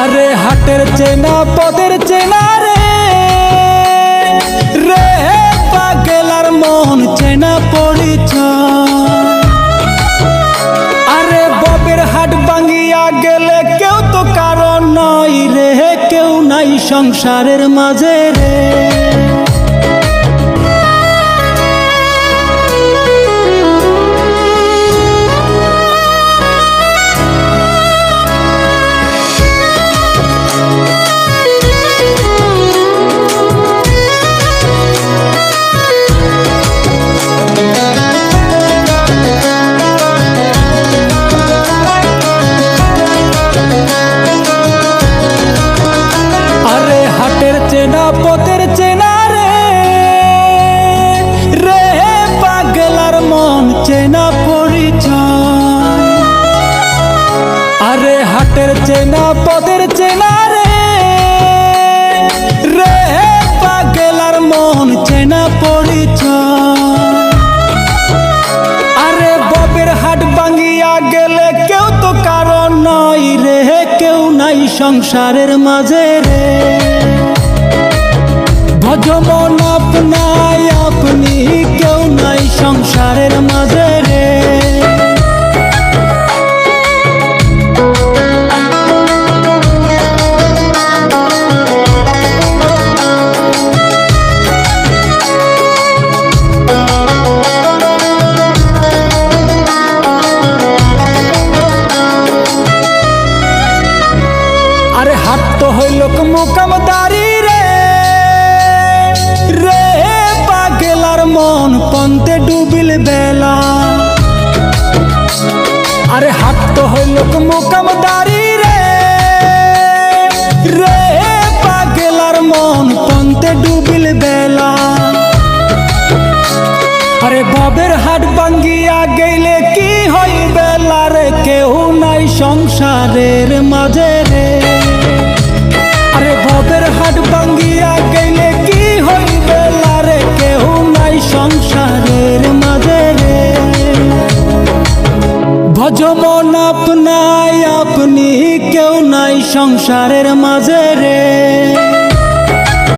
আরে হাটের চেনা পদের চেনা রে রে পাগলার মন চেনা পরিচয়। আরে ববের হাট ভাঙিয়া গেলে কেউ তো কারণ নয় রে, কেউ নাই সংসারের মাঝে রে। চেনা পথের চেনা রে রে পাগলার মন চেনা পরিচয়। আরে হাটের চেনা পথের চেনা রে রে পাগলার মন চেনা পরিচয়। আরে ববের হাট ভাঙিয়া গেলে কেউ তো কারণ নয় রে, কেউ নাই সংসারের মাঝে রে। ভজমন আপনায় আপনি কেউ নাই সংসারের মাঝে রে। আরে হাট তো হইল মোকামদারি রে রে পাগলার মন পন্তে ডুবিল বেলা। আরে হাট তো হইল মোকামদারি রে রে পাগলার মন পন্তে ডুবিল বেলা। আরে ববের হাট ভাঙ্গিয়া গেলে কি হইবে রে, কেউ নাই সংসারের মাঝে রে। আরে ববের হাট ভাঙ্গিয়া গেলে কি হইবে রে, কেউ নাই সংসারের মাঝে রে। ভজমন আপনায় আপনি কেউ নাই সংসারের মাঝে রে।